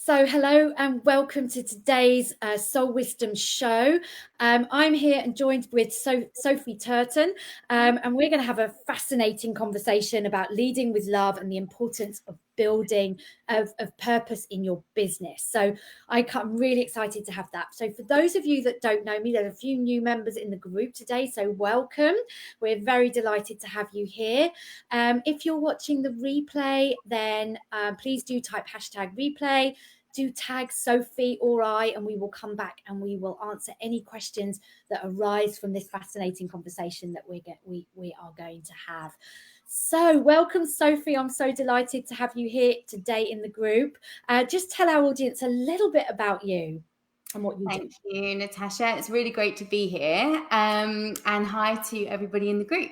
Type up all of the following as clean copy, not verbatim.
So hello and welcome to today's Soul Wisdom Show. I'm here and joined with Sophie Turton, and we're going to have a fascinating conversation about leading with love and the importance of building of purpose in your business. So I'm really excited to have that. So for those of you that don't know me, there are a few new members in the group today, so welcome. We're very delighted to have you here. If you're watching the replay, then please do type #replay. Do tag Sophie or I, and we will come back and we will answer any questions that arise from this fascinating conversation that we are going to have. So welcome, Sophie. I'm so delighted to have you here today in the group. Just tell our audience a little bit about you and what you do. Thank you, Natasha. It's really great to be here. And hi to everybody in the group.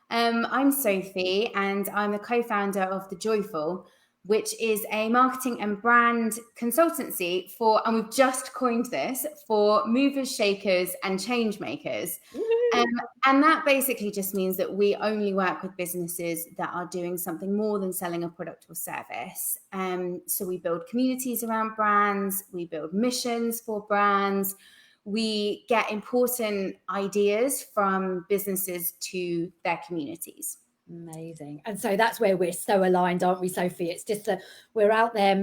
I'm Sophie, and I'm the co-founder of The Joyful, which is a marketing and brand consultancy and we've just coined this, for movers, shakers, and change makers. And that basically just means that we only work with businesses that are doing something more than selling a product or service. So we build communities around brands, we build missions for brands, we get important ideas from businesses to their communities. Amazing. And so that's where we're so aligned, aren't we, Sophie? It's just that we're out there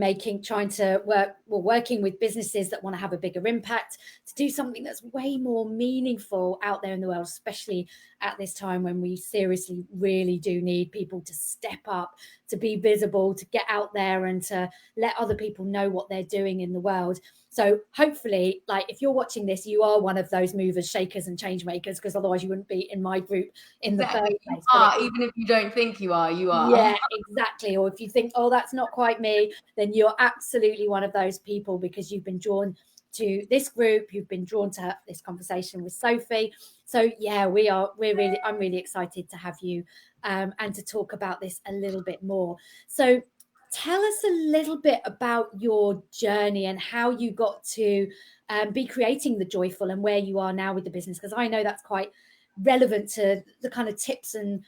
working with businesses that want to have a bigger impact, to do something that's way more meaningful out there in the world, especially at this time when we seriously really do need people to step up, to be visible, to get out there and to let other people know what they're doing in the world. So hopefully, if you're watching this, you are one of those movers, shakers, and change makers, because otherwise you wouldn't be in my group in the first place. Even if you don't think you are, you are. Yeah, exactly. Or if you think, oh, that's not quite me, then you're absolutely one of those people, because you've been drawn to this group, you've been drawn to this conversation with Sophie. So yeah, I'm really excited to have you and to talk about this a little bit more. So tell us a little bit about your journey and how you got to be creating The Joyful and where you are now with the business, because I know that's quite relevant to the kind of tips and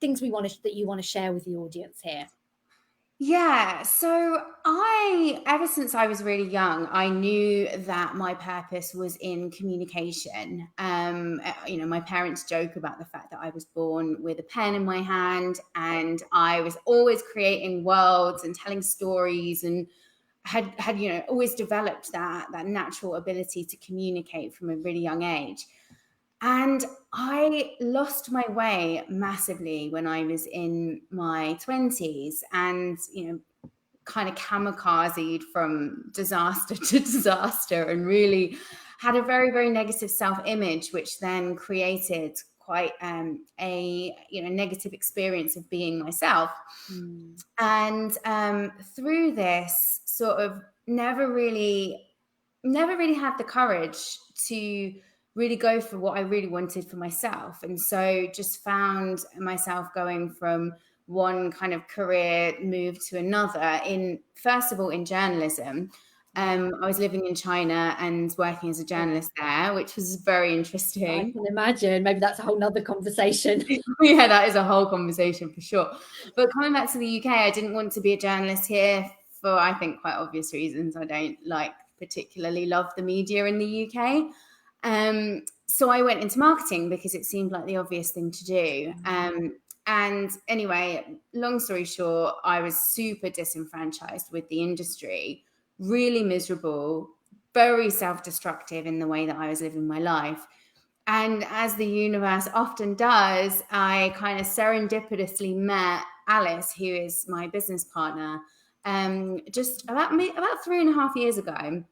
things that you want to share with the audience here. Yeah, so ever since I was really young, I knew that my purpose was in communication. My parents joke about the fact that I was born with a pen in my hand, and I was always creating worlds and telling stories, and had always developed that natural ability to communicate from a really young age. And I lost my way massively when I was in my 20s, and, kind of kamikazed from disaster to disaster, and really had a very, very negative self-image, which then created quite a negative experience of being myself. And through this, sort of never really had the courage to really go for what I really wanted for myself. And so just found myself going from one kind of career move to another, first of all in journalism. I was living in China and working as a journalist there, which was very interesting. I can imagine. Maybe that's a whole nother conversation. Yeah, that is a whole conversation for sure. But coming back to the UK, I didn't want to be a journalist here for, I think, quite obvious reasons. I don't particularly love the media in the UK. So I went into marketing because it seemed like the obvious thing to do. And anyway, long story short, I was super disenfranchised with the industry, really miserable, very self-destructive in the way that I was living my life. And as the universe often does, I kind of serendipitously met Alice, who is my business partner, just about 3.5 years ago.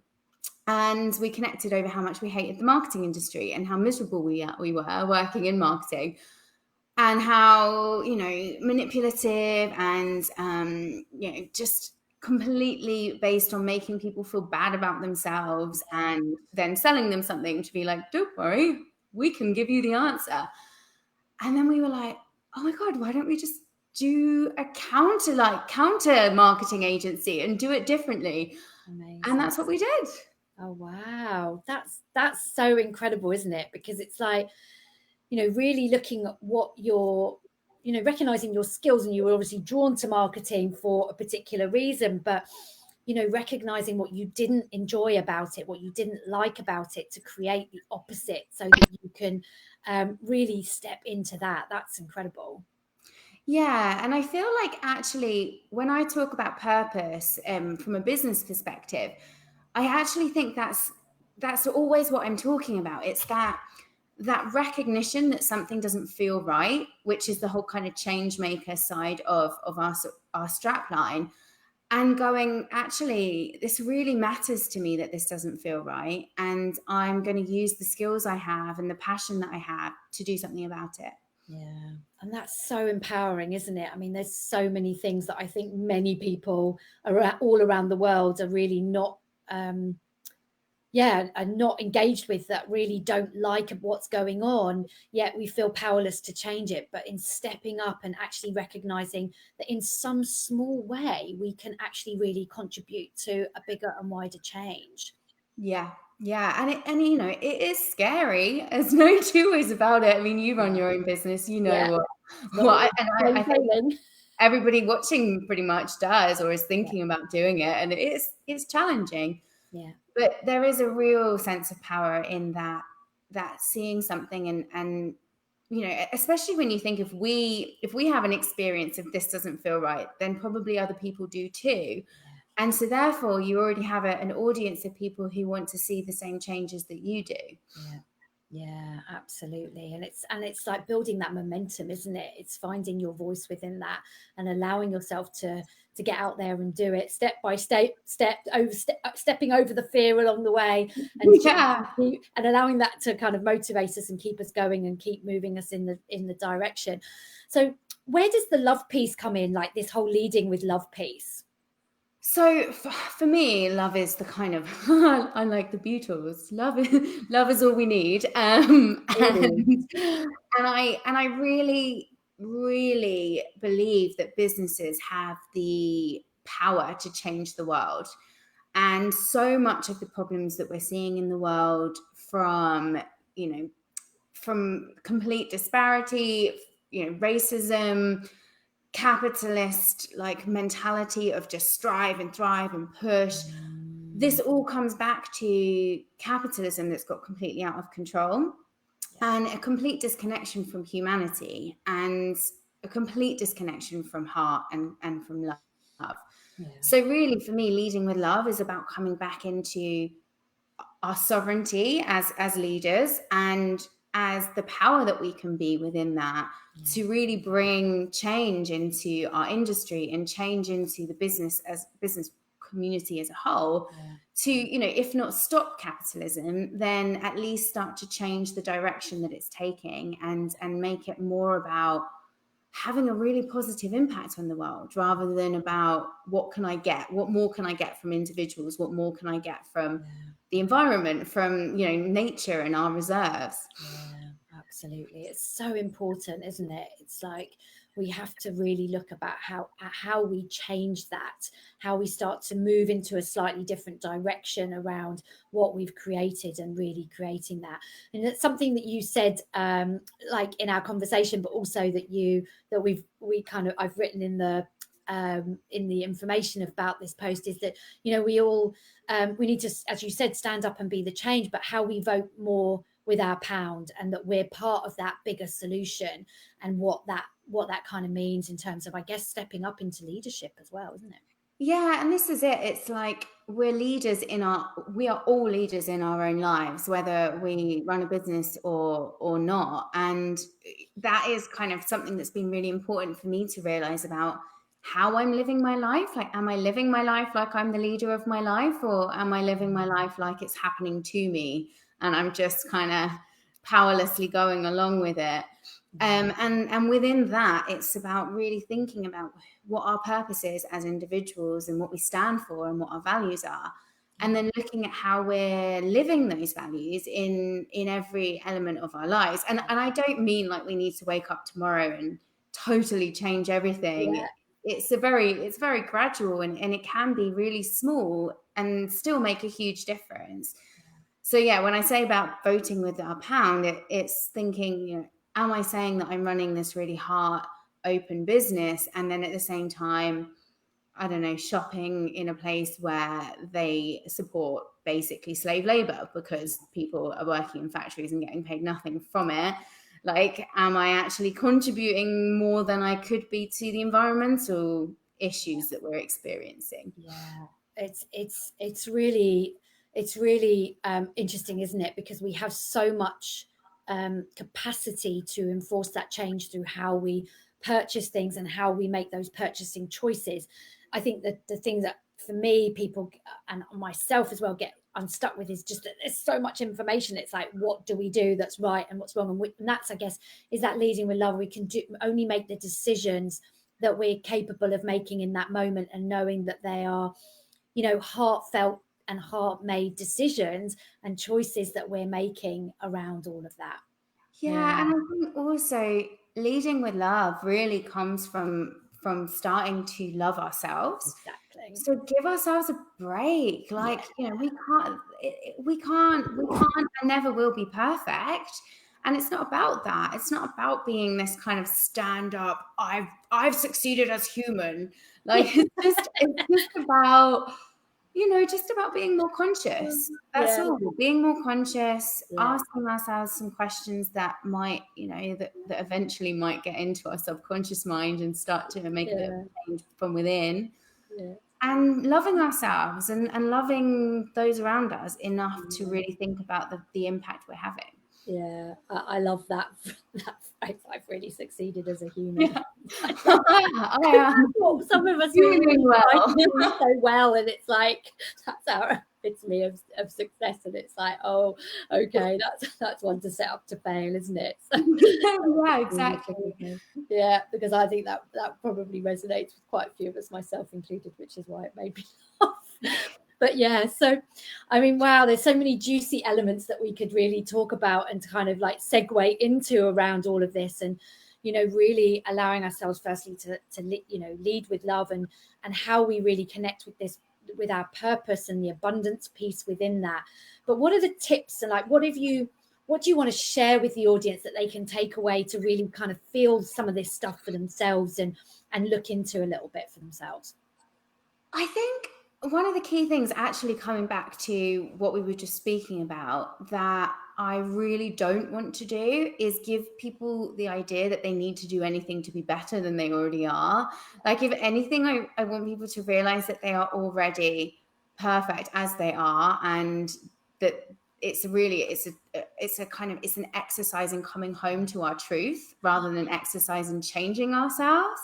And we connected over how much we hated the marketing industry and how miserable we were working in marketing, and how, manipulative and, just completely based on making people feel bad about themselves and then selling them something to be like, don't worry, we can give you the answer. And then we were like, oh my God, why don't we just do a counter marketing agency and do it differently? Amazing. And that's what we did. Oh, wow. That's so incredible, isn't it? Because it's really looking at what you're, recognizing your skills, and you were obviously drawn to marketing for a particular reason, but recognizing what you didn't enjoy about it, what you didn't like about it, to create the opposite so that you can really step into that. That's incredible. Yeah, and I feel like actually when I talk about purpose from a business perspective, I actually think that's always what I'm talking about. It's that recognition that something doesn't feel right, which is the whole kind of change maker side of our strap line, and going, actually, this really matters to me that this doesn't feel right, and I'm going to use the skills I have and the passion that I have to do something about it. Yeah. And that's so empowering, isn't it? I mean, there's so many things that I think many people all around the world are really not, are not engaged with, that really don't like what's going on, yet we feel powerless to change it. But in stepping up and actually recognizing that in some small way, we can actually really contribute to a bigger and wider change. Yeah, yeah, and it is scary. There's no two ways about it. I mean, you run Yeah. your own business, you Yeah. know It's not what, all and plain I think sailing. everybody watching pretty much does or is Yeah. thinking about doing it, and it's challenging. Yeah. But there is a real sense of power in that seeing something, and especially when you think, if we have an experience of this doesn't feel right, then probably other people do too. And so therefore you already have an audience of people who want to see the same changes that you do. Yeah. Yeah, absolutely. And it's like building that momentum, isn't it? It's finding your voice within that and allowing yourself to get out there and do it step by stepping over the fear along the way, and Yeah. and allowing that to kind of motivate us and keep us going and keep moving us in the direction. So where does the love piece come in, like this whole leading with love piece? So for me, love is the kind of I like the Beatles. Love is all we need. Ooh. And I really, really believe that businesses have the power to change the world. And so much of the problems that we're seeing in the world, from complete disparity, racism, capitalist like mentality of just strive and thrive and push, this all comes back to capitalism that's got completely out of control, and a complete disconnection from humanity, and a complete disconnection from heart and from love. Yeah. So really for me, leading with love is about coming back into our sovereignty as leaders, and as the power that we can be within that, to really bring change into our industry and change into the business community as a whole, to if not stop capitalism, then at least start to change the direction that it's taking, and make it more about having a really positive impact on the world, rather than about what more can I get from individuals, what more can I get from the environment, from nature and our reserves. Yeah, absolutely. It's so important, isn't it? It's like we have to really look about how we change that, how we start to move into a slightly different direction around what we've created, and really creating that. And it's something that you said, like in our conversation, but also that I've written in the information about this post, is that we all we need to, as you said, stand up and be the change, but how we vote more with our pound, and that we're part of that bigger solution, and what that kind of means in terms of, I guess, stepping up into leadership as well, isn't it? Yeah, and this is it. It's like we are all leaders in our own lives, whether we run a business or not. And that is kind of something that's been really important for me to realize about how I'm living my life. Like, am I living my life like I'm the leader of my life, or am I living my life like it's happening to me and I'm just kind of powerlessly going along with it? And within that, it's about really thinking about what our purpose is as individuals, and what we stand for, and what our values are, and then looking at how we're living those values in every element of our lives. And I don't mean like we need to wake up tomorrow and totally change everything. Yeah. It's very gradual, and it can be really small and still make a huge difference. So yeah, when I say about voting with our pound, it's thinking, am I saying that I'm running this really heart open business, and then at the same time I don't know, shopping in a place where they support basically slave labor because people are working in factories and getting paid nothing from it. Like, am I actually contributing more than I could be to the environmental issues that we're experiencing? Yeah, it's really interesting, isn't it? Because we have so much capacity to enforce that change through how we purchase things and how we make those purchasing choices. I think that the thing that for me, people and myself as well get unstuck with is just that there's so much information. It's like, what do we do that's right and what's wrong? And that's, I guess, is that leading with love. We can only make the decisions that we're capable of making in that moment, and knowing that they are, heartfelt and heart-made decisions and choices that we're making around all of that. Yeah, and I think also leading with love really comes from starting to love ourselves. Exactly. So give ourselves a break. Like, we can't and never will be perfect. And it's not about that. It's not about being this kind of stand up, I've succeeded as human. Like, it's just about, just about being more conscious. That's all. Being more conscious, asking ourselves some questions that might, that eventually might get into our subconscious mind and start to make a bit of a change from within. Yeah. And loving ourselves and loving those around us enough to really think about the impact we're having. Yeah, I love that. I've really succeeded as a human. Yeah. I am. Some of us You're doing well. do so well, and it's like that's our epitome of success. And it's like, oh, okay, that's one to set up to fail, isn't it? So, yeah, exactly. Yeah, because I think that probably resonates with quite a few of us, myself included, which is why it made me laugh. But yeah, so I mean, wow, there's so many juicy elements that we could really talk about and kind of like segue into around all of this, and really allowing ourselves firstly to lead with love, and how we really connect with this, with our purpose and the abundance piece within that. But what are the tips, and like what do you want to share with the audience that they can take away to really kind of feel some of this stuff for themselves and look into a little bit for themselves? I think one of the key things, actually coming back to what we were just speaking about, that I really don't want to do is give people the idea that they need to do anything to be better than they already are. Like, if anything, I want people to realize that they are already perfect as they are, and that it's an exercise in coming home to our truth rather than an exercise in changing ourselves.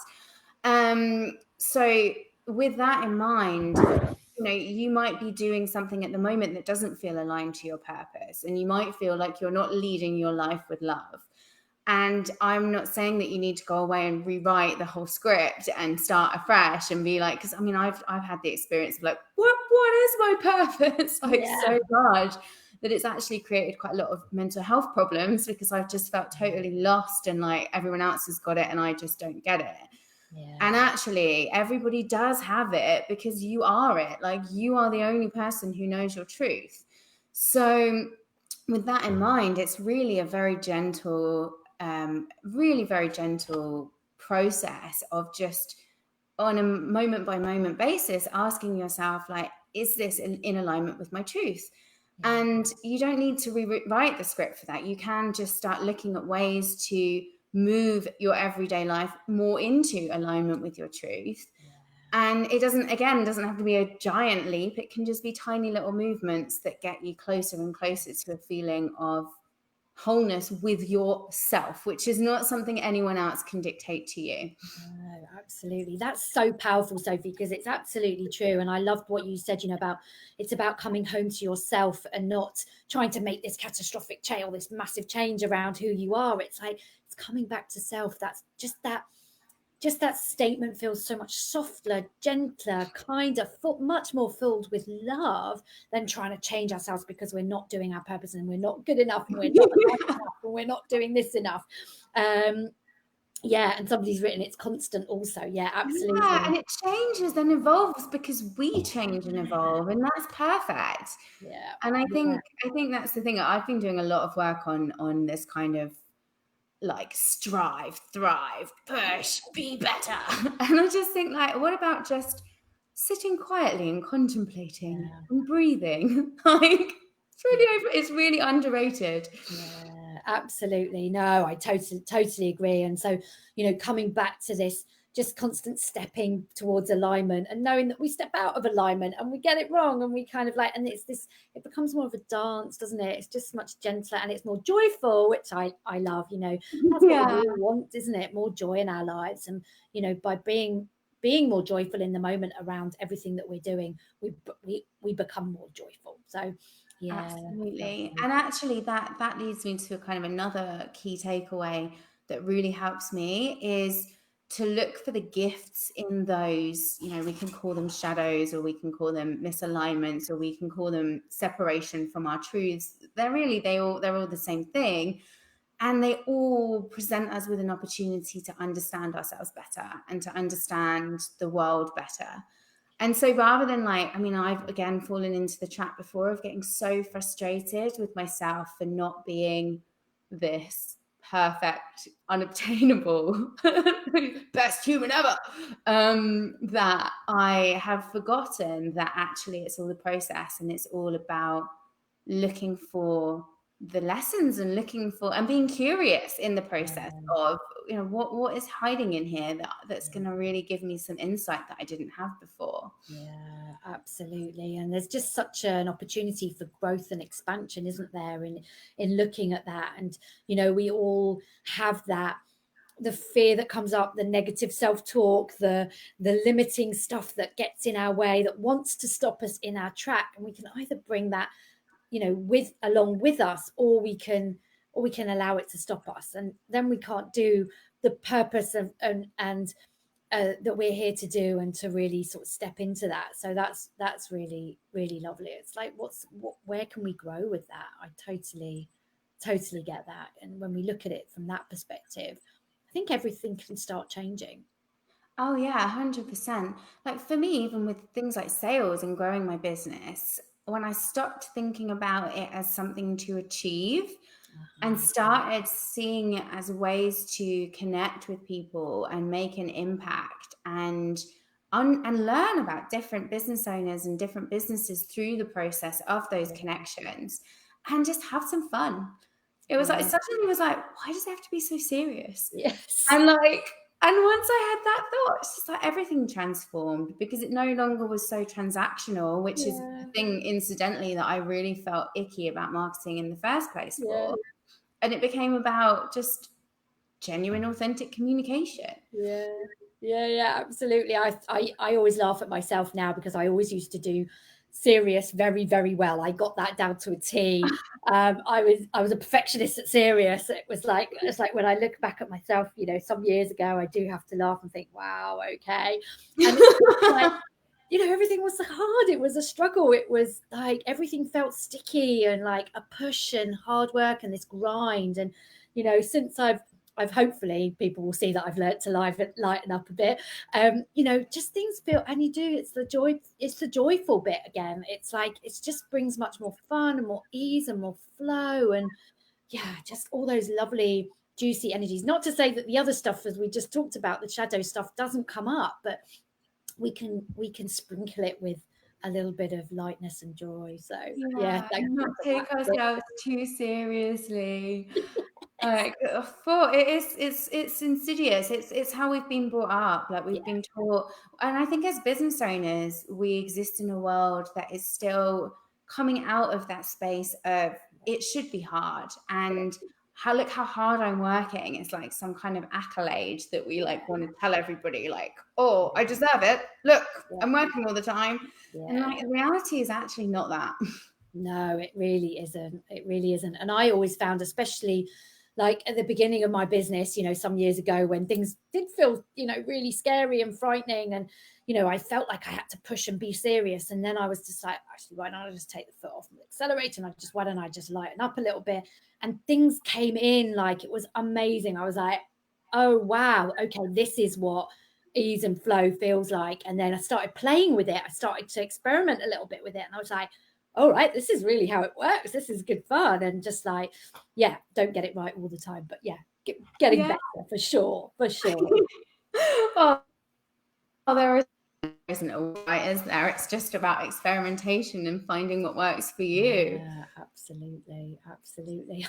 So with that in mind, you might be doing something at the moment that doesn't feel aligned to your purpose, and you might feel like you're not leading your life with love. And I'm not saying that you need to go away and rewrite the whole script and start afresh and be like, because I mean, I've had the experience of like, what is my purpose? Like, so large that it's actually created quite a lot of mental health problems, because I've just felt totally lost, and like everyone else has got it and I just don't get it. And actually, everybody does have it, because you are it. Like, you are the only person who knows your truth. So with that in mind, it's really a very gentle, really very gentle process of just on a moment by moment basis asking yourself, like, is this in alignment with my truth? And you don't need to rewrite the script for that. You can just start looking at ways to move your everyday life more into alignment with your truth. And it doesn't have to be a giant leap. It can just be tiny little movements that get you closer and closer to a feeling of wholeness with yourself, which is not something anyone else can dictate to you. No, absolutely. That's so powerful, Sophie, because it's absolutely true. And I loved what you said, about it's about coming home to yourself and not trying to make this catastrophic change or this massive change around who you are. It's like, it's coming back to self. That's just that statement feels so much softer, gentler, kinder, much more filled with love than trying to change ourselves because we're not doing our purpose and we're not good enough and we're not enough and we're not doing this enough. And somebody's written it's constant also. Yeah, absolutely. Yeah, and it changes and evolves because we change and evolve, and that's perfect. Yeah. And I think that's the thing. I've been doing a lot of work on this kind of like strive, thrive, push, be better. And I just think, like, what about just sitting quietly and contemplating and breathing. Like, it's really underrated. Yeah, absolutely. No, I totally agree. And so, coming back to this, just constant stepping towards alignment and knowing that we step out of alignment and we get it wrong and we kind of like, and it becomes more of a dance, doesn't it? It's just much gentler and it's more joyful, which I love. That's what we all want, isn't it? More joy in our lives. And, by being more joyful in the moment around everything that we're doing, we become more joyful. So yeah, absolutely. And actually that leads me to kind of another key takeaway that really helps me is to look for the gifts in those, we can call them shadows, or we can call them misalignments, or we can call them separation from our truths. They're all the same thing. And they all present us with an opportunity to understand ourselves better and to understand the world better. And so rather than I've again fallen into the trap before of getting so frustrated with myself for not being this perfect, unobtainable, best human ever, that I have forgotten that actually it's all the process, and it's all about looking for the lessons and looking for and being curious in the process of what is hiding in here that's going to really give me some insight that I didn't have before. Yeah, absolutely. And there's just such an opportunity for growth and expansion, isn't there, in looking at that. And we all have that, the fear that comes up, the negative self-talk, the limiting stuff that gets in our way, that wants to stop us in our track. And we can either bring that along with us, or we can allow it to stop us, and then we can't do the purpose of and that we're here to do, and to really sort of step into that. So that's really, really lovely. It's like, where can we grow with that? I totally get that. And when we look at it from that perspective, I think everything can start changing. Oh yeah, 100%. Like for me, even with things like sales and growing my business, when I stopped thinking about it as something to achieve and started seeing it as ways to connect with people and make an impact and learn about different business owners and different businesses through the process of those connections, and just have some fun. It was like, suddenly was like, why does it have to be so serious? Yes. And once I had that thought, it's just like everything transformed, because it no longer was so transactional, which is the thing, incidentally, that I really felt icky about marketing in the first place for. And it became about just genuine, authentic communication. Yeah, absolutely. I always laugh at myself now, because I always used to do serious very, very well. I got that down to a T. I was a perfectionist at serious. It's like when I look back at myself, some years ago, I do have to laugh and think, wow, okay. And it's like, everything was hard. It was a struggle. It was like everything felt sticky and like a push and hard work and this grind. And since I've hopefully people will see that I've learned to lighten up a bit. Just things feel, and it's the joyful bit again. It's like, it just brings much more fun and more ease and more flow, and just all those lovely juicy energies. Not to say that the other stuff, as we just talked about, the shadow stuff, doesn't come up, but we can sprinkle it with a little bit of lightness and joy. So not take ourselves too seriously. Like, it's insidious. It's how we've been brought up. Like, we've been taught, and I think as business owners, we exist in a world that is still coming out of that space of it should be hard, and look how hard I'm working. It's like some kind of accolade that we want to tell everybody, like, oh, I deserve it. Look, I'm working all the time. And the reality is actually not that. No, it really isn't. It really isn't. And I always found, especially like at the beginning of my business, some years ago, when things did feel, really scary and frightening, and, I felt like I had to push and be serious. And then I was just like, actually, why don't I just take the foot off the accelerator, and why don't I just lighten up a little bit? And things came in, like, it was amazing. I was like, oh, wow, okay, this is what ease and flow feels like. And then I started playing with it. I started to experiment a little bit with it. And I was like, all right, this is really how it works. This is good fun. And just like, don't get it right all the time, but getting better for sure. Oh, there are isn't a right, is there? It's just about experimentation and finding what works for you. Yeah, absolutely.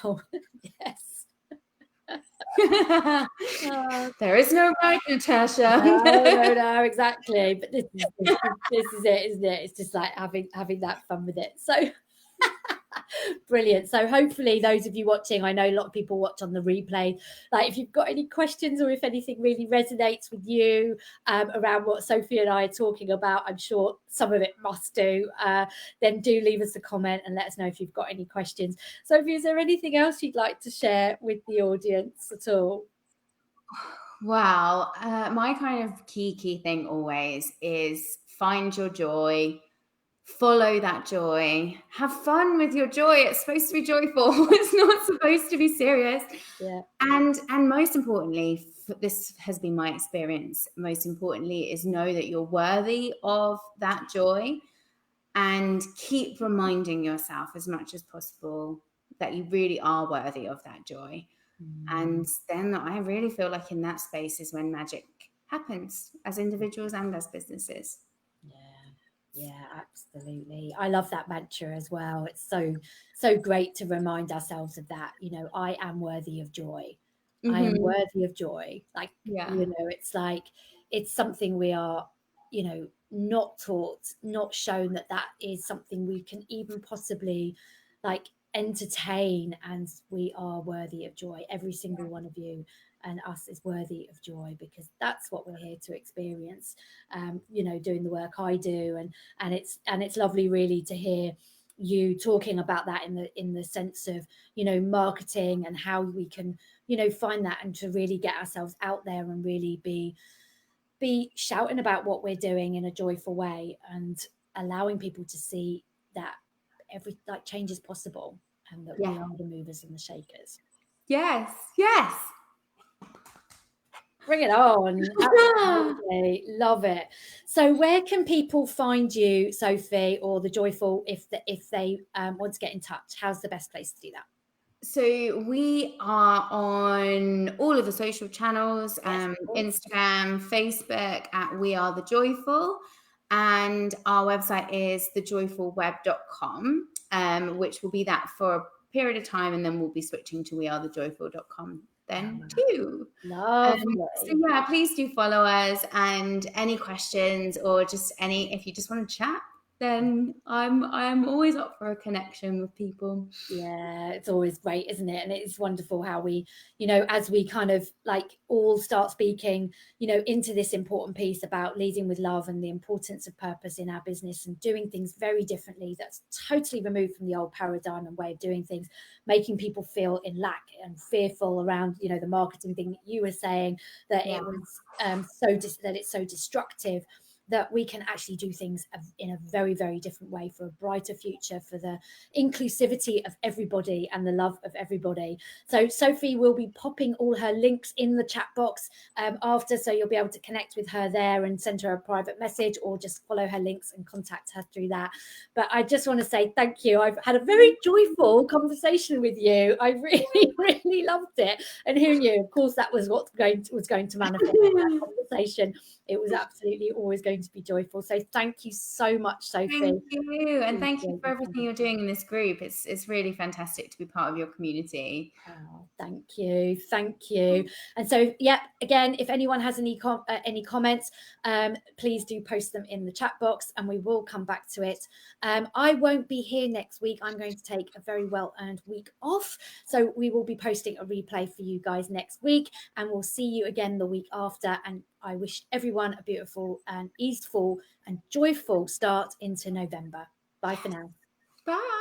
Oh, yes. There is no right, Natasha. No, exactly. But this is it, isn't it? It's just like having that fun with it. So brilliant. So hopefully those of you watching, I know a lot of people watch on the replay, like if you've got any questions or if anything really resonates with you around what Sophie and I are talking about, I'm sure some of it must do, then do leave us a comment and let us know if you've got any questions. Sophie, is there anything else you'd like to share with the audience at all? Wow. My kind of key thing always is find your joy, follow that joy, have fun with your joy. It's supposed to be joyful. It's not supposed to be serious. Yeah. And most importantly, this has been my experience, most importantly is know that you're worthy of that joy, and keep reminding yourself as much as possible that you really are worthy of that joy. And then I really feel like in that space is when magic happens, as individuals and as businesses. Yeah, absolutely. I love that mantra as well. It's so great to remind ourselves of that. You know, I am worthy of joy. I am worthy of joy. Like, you know, it's like, it's something we are, you know, not taught, not shown that is something we can even possibly like entertain. And we are worthy of joy. Every single one of you and us is worthy of joy, because that's what we're here to experience. You know, doing the work I do, and it's lovely really to hear you talking about that in the sense of, you know, marketing and how we can, you know, find that and to really get ourselves out there and really be shouting about what we're doing in a joyful way and allowing people to see that every like change is possible and that we are the movers and the shakers. Yes. Bring it on. Absolutely. Love it. So where can people find you, Sophie, or the Joyful if they want to get in touch? How's the best place to do that? So we are on all of the social channels, Instagram, Facebook at We Are The Joyful, and our website is thejoyfulweb.com, which will be that for a period of time, and then we'll be switching to wearethejoyful.com then too. Lovely. So yeah, please do follow us, and any questions or just if you just want to chat, then I'm always up for a connection with people. Yeah, it's always great, isn't it? And it's wonderful how we, you know, as we kind of like all start speaking, you know, into this important piece about leading with love and the importance of purpose in our business and doing things very differently, that's totally removed from the old paradigm and way of doing things, making people feel in lack and fearful around, you know, the marketing thing that you were saying, that it was that it's so destructive, that we can actually do things in a very, very different way for a brighter future, for the inclusivity of everybody and the love of everybody. So Sophie will be popping all her links in the chat box after, so you'll be able to connect with her there and send her a private message or just follow her links and contact her through that. But I just want to say thank you. I've had a very joyful conversation with you. I really, really loved it. And who knew? Of course, that was what was going to manifest in that conversation. It was absolutely always going to be joyful. So thank you so much, Sophie. Thank you. And thank you for everything you're doing in this group. It's really fantastic to be part of your community. Oh, thank you. And so, yeah, again, if anyone has any comments, please do post them in the chat box and we will come back to it. I won't be here next week. I'm going to take a very well-earned week off, so we will be posting a replay for you guys next week, and we'll see you again the week after. And I wish everyone a beautiful and easeful and joyful start into November. Bye for now. Bye.